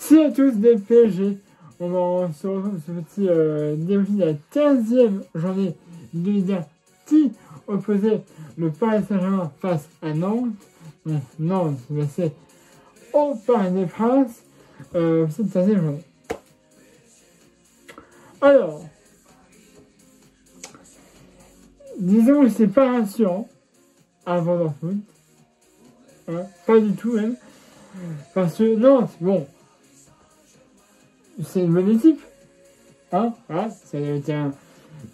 Salut à tous des PSG. On se retrouve sur ce petit débrief de la 15e journée de Ligue 1 qui opposait le Paris Saint-Germain face à Nantes. Donc Nantes c'est au Parc des Princes cette 15e journée. Alors, disons que c'est pas rassurant avant d'en foot. Hein, pas du tout même. Parce que Nantes, bon, c'est une bonne équipe. Hein, voilà, ça a été un.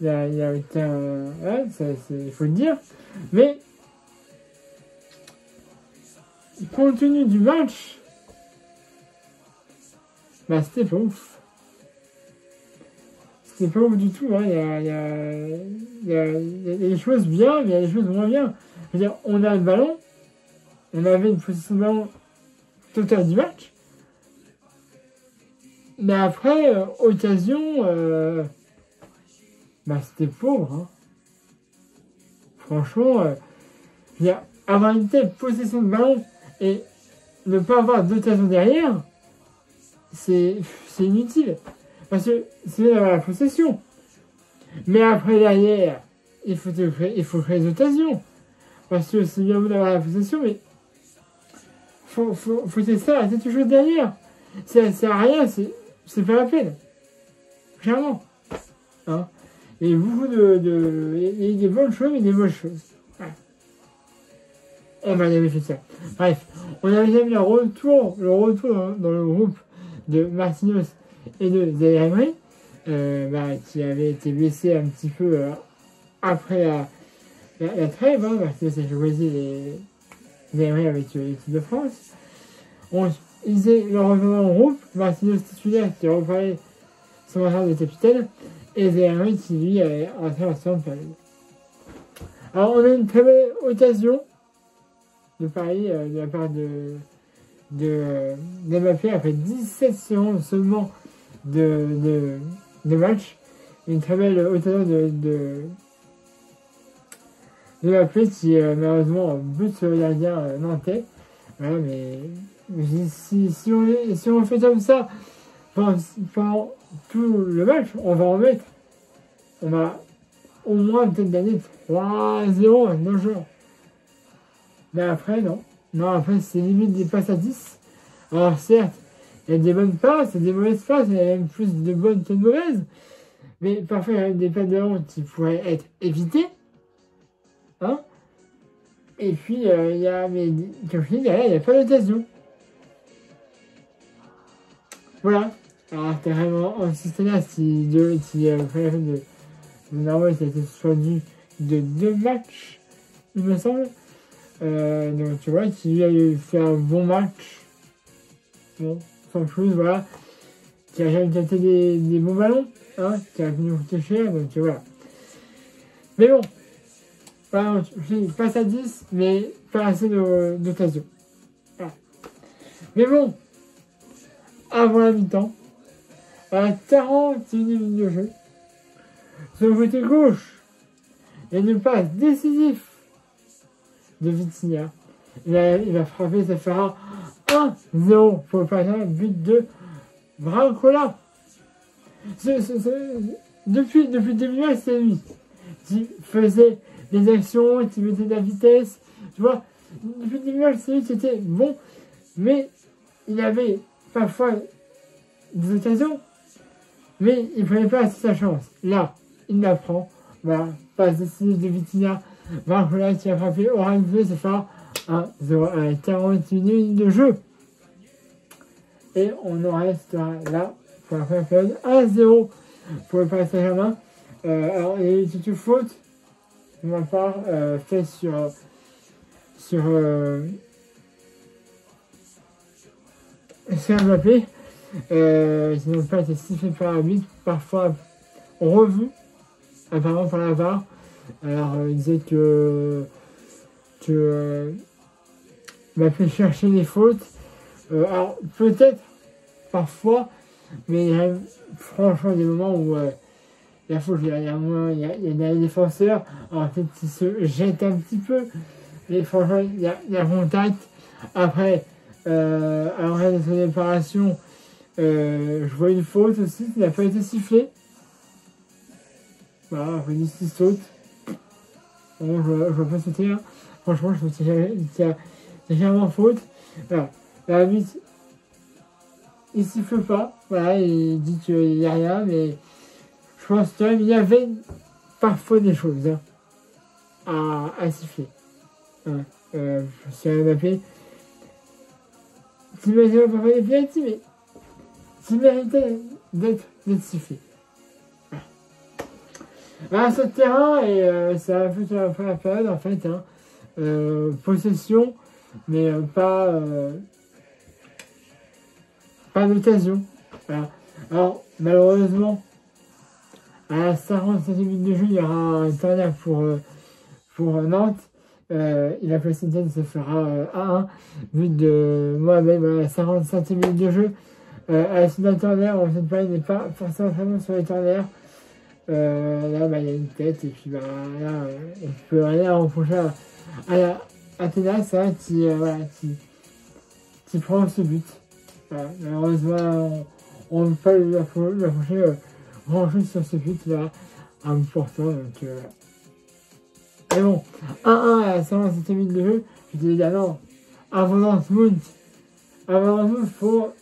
Il a été un. Ouais, il faut le dire. Mais, compte tenu du match, bah c'était pas ouf. C'était pas ouf du tout. Hein. Il y a des choses bien, mais il y a des choses moins bien. Je veux dire, on a le ballon. On avait une position de ballon totale du match. Mais après, occasion, bah c'était pauvre. Hein. Franchement, avoir une telle possession de ballon et ne pas avoir d'occasion derrière, c'est inutile. Parce que c'est d'avoir la possession. Mais après, derrière, il faut créer des occasions. Parce que c'est bien beau d'avoir la possession, mais faut tester ça, c'est toujours derrière. Ça sert à rien, c'est pas la peine. Clairement. Hein. Il y a beaucoup il y a des bonnes choses et des mauvaises choses. Ouais. On va jamais fait ça. Bref, on avait déjà vu le retour dans le groupe de Marquinhos et de Zaïre, qui avait été blessé un petit peu après la trêve. Hein, Marquinhos a choisi Zaïre avec l'équipe de France. Ils faisaient le revenant au groupe, Marquinhos titulaire qui reprenait son entraîneur de capitaine, et Zaïre qui lui est entré en seconde période. Alors on a une très belle occasion de Paris de la part de Mbappé après 17 secondes seulement de match. Une très belle occasion de Mbappé qui malheureusement bute sur le gardien nantais. Voilà, mais si on fait comme ça pendant tout le match, on va en mettre. On va au moins peut-être gagner 3-0 dans le jeu. Mais après, non. Non, après, c'est limite des passes à 10. Alors, certes, il y a des bonnes passes, il y a des mauvaises passes, il y a même plus de bonnes que de mauvaises. Mais parfois, il y a des passes de ballon qui pourraient être évitées. Hein? Et puis, il y a, mais comme je dis, derrière, il n'y a pas d'occasion. Voilà. Alors, t'as vraiment un système là qui fait la fin de Norway qui a été suspendu de 2 matchs, il me semble. Donc, tu vois, qui lui a fait un bon match. Bon, sans plus, voilà. Qui a jamais capté des bons ballons, hein, qui a pu nous coûter cher, donc voilà. Mais bon. Voilà, je passe à 10, mais pas assez d'occasion. Voilà. Mais bon, avant la mi-temps, à 41 minutes de jeu, sur le côté gauche, il y a une passe décisive de Vitinha. Il va frapper, ça fera 1-0 pour le Paris, but de Brancola. Depuis le début, c'est lui qui faisait des actions, qui mettait de la vitesse, tu vois. Depuis le début, c'est lui qui était bon, mais il avait parfois des occasions, mais il ne prenait pas assez sa chance. Là, il la prend. Voilà, passe décisive de Vitinha. Brancola qui a frappé au range, ça fera 1-0 à 40 minutes de jeu. Et on en restera là pour la première période. 1-0 pour le Paris Saint-Germain. Alors, il y a eu une faute de ma part faite sur Mbappé. Qui n'ont pas été sifflés par l'arbitre, parfois revus, apparemment par la VAR. Alors, il disait que Mbappé cherchait les fautes. Alors, peut-être, parfois, mais il y a franchement des moments où la faute, il y a des défenseurs, alors peut-être qu'ils se jettent un petit peu, mais franchement, il y a contact. Après, alors, de sa déparation, Je vois une faute aussi qui n'a pas été sifflée. Voilà, Venise qui saute. Bon, je vois pas sauter, hein. Franchement, je trouve qu'il y a clairement faute. Voilà. L'arbitre, il siffle pas. Voilà, il dit qu'il n'y a rien, mais je pense quand même qu'il y avait parfois des choses, hein, à siffler. Hein. Si un Mbappé, t'imagines pas faire des pénaltys, mais qui méritait d'être sifflé. Voilà, ce terrain, et ça a fait la première période, en fait, hein, possession, mais pas d'occasion. Voilà. Alors, malheureusement, à la 57e minute de jeu, il y aura un corner pour Nantes. Il a placé une tête, ça fera 1-1. But de Mohamed, voilà, la 55e minute de jeu. À la suite d'un corner, on ne n'est pas forcément très bon sur les corners. Là, il y a une tête, et puis là, on peut rien reprocher à Athénas, hein, qui prend ce but. Voilà. Malheureusement, on ne peut pas lui approcher grand-chose sur ce but là, important. Donc, mais bon, 1-1 à la 57e minute de jeu, je dis également, avant Dortmund, faut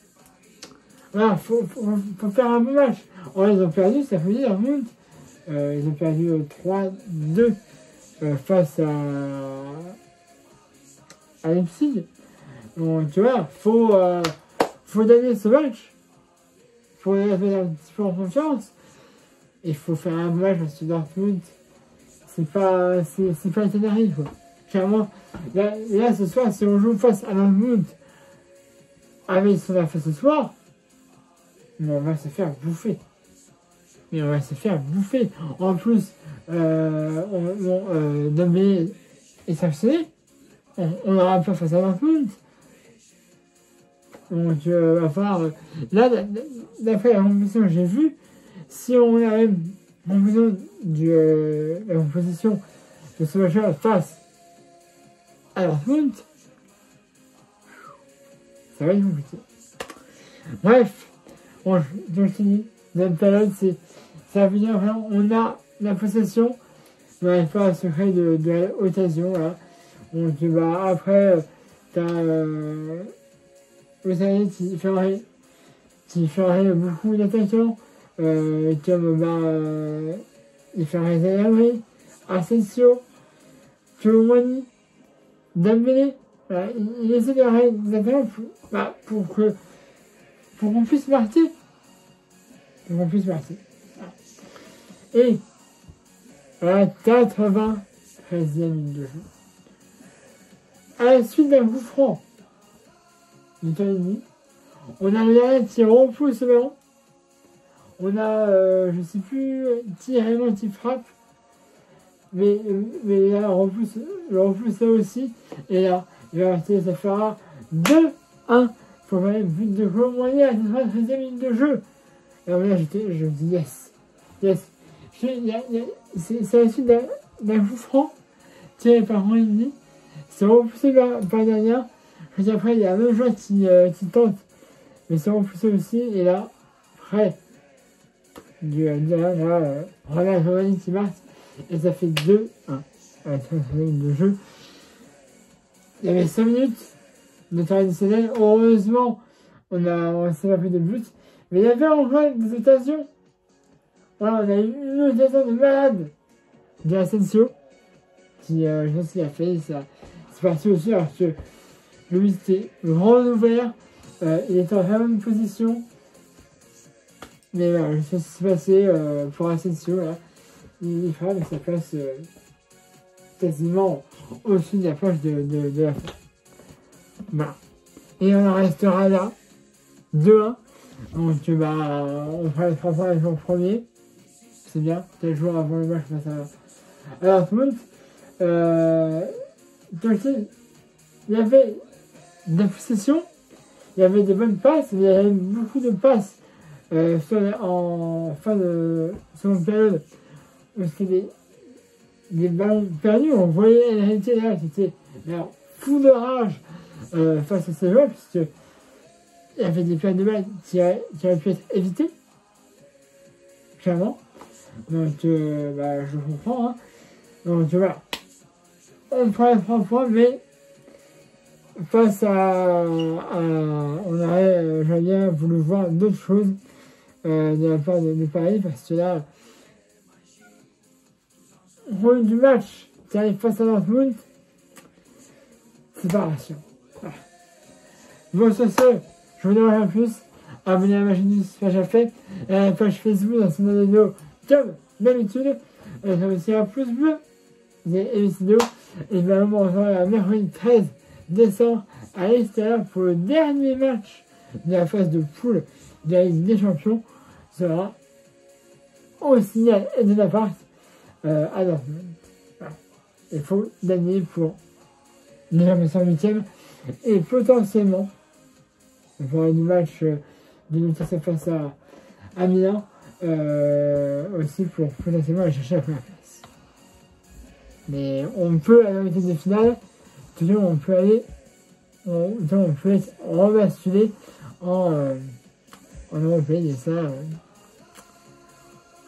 faire un bon match. Oh, ils ont perdu, ça fait dire, Dortmund. Ils ont perdu 3-2 face à Leipzig. Donc, tu vois, faut gagner ce match. Faut les mettre un petit peu en confiance. Il faut faire un bon match parce que Dortmund, c'est pas les Canaries, quoi. Clairement, là, ce soir, si on joue face à Dortmund avec ce qu'on a fait ce soir, mais on va se faire bouffer. En plus, Dembélé est sanctionné. On n'aura pas face à Dortmund. Donc, va falloir. Là, d'après la composition que j'ai vue, si on a même la composition de ce match face à Dortmund, ça va être compliqué. Bref, bon, donc je te dis, deuxième période, ça veut dire vraiment, on a la possession, mais on n'arrive pas à se créer de l'occasion. Voilà. Donc, après, t'as vous savez, qui ferait beaucoup d'attaquants, comme il ferait Zayabri, Asensio, Tchouameni, Dembélé. Voilà, il essaie de faire des attaquants pour qu'on puisse marquer. Et à la 93e minute de jeu, à la suite d'un coup franc du temps et demi, on a le qui repousse le ballon. On a, je ne sais plus, Raymond qui frappe. Mais là, on repousse là aussi. Et là, ça fera 2-1. Faut quand même but de Colomboigny à la 93e minute de jeu. Alors là, je dis yes. C'est la suite d'un coup franc tiré par Randy. C'est repoussé par Daniel. Puis après, il y a un autre joueur qui tente, mais c'est repoussé aussi. Et là, près Ronald Giovanni qui marque. Et ça fait 2-1 à la 35e minute de jeu. Il y avait 5 minutes de temps additionnel. Heureusement, on s'est pas fait de but. Mais il y avait encore des occasions. Voilà, on a eu une occasion de malade de Asensio. Qui, je pense qu'il a fait ça. C'est parti aussi parce que le but était grand ouvert. Il était en même position. Mais voilà, je sais ce qui s'est passé pour Asensio. Là. Il frappe et ça passe quasiment au-dessus de la poche de la fin. Voilà. Et on en restera là. 2-1. Donc on fera les 3 points avec le premier. C'est bien. 4 jours avant le match face à Dortmund. Donc il y avait des possessions. Il y avait des bonnes passes. Mais il y avait beaucoup de passes en fin de seconde période. Parce que des ballons perdus, on voyait Enrique là qui était fou de rage face à ces joueurs, puisque il a fait des pertes de balles qui auraient pu être évitées, clairement. Donc, je comprends. Hein. Donc, voilà. On prend les 3 points, mais face on aurait, j'aurais bien voulu voir d'autres choses de la part de Paris, parce que là, au du match qui arrive face à Dortmund, c'est pas rassurant. Voilà. Bon, sur ce, je vous demande un plus. Abonnez à ma chaîne YouTube si ce n'est pas déjà fait. Et à la page Facebook dans son vidéo, comme d'habitude. Et ça aussi un pouce bleu. Et les vidéos. Et vraiment, on se voit le mercredi 13 décembre à l'extérieur pour le dernier match de la phase de poule de la Ligue des Champions. Ce sera au Signal Iduna Park à Dortmund. Voilà. Il faut gagner pour déjà me 8e et potentiellement pour du match de Newcastle face à Milan aussi pour potentiellement aller chercher la première place. Mais on peut aller au huitième de finale, toujours on peut être rebasculé en européen et ça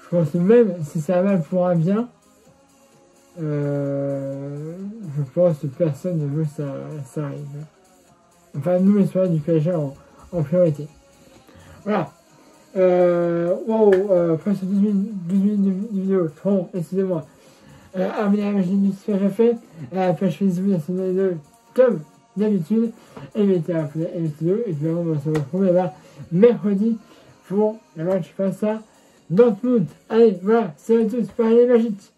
je pense que même si c'est un mal pour un bien, je pense que personne ne veut que ça arrive. Enfin, nous, les soirées du PSG en priorité. Voilà. Presque 12 minutes de vidéo. Trop long, excusez-moi. Abonnez à ma chaîne si ce n'est pas fait. À la page Facebook de la vidéo, comme d'habitude. Et mettez à la vidéo. Et puis, on va se retrouver là mercredi pour le match face à Dortmund. Allez, voilà. Salut à tous. Paris magique.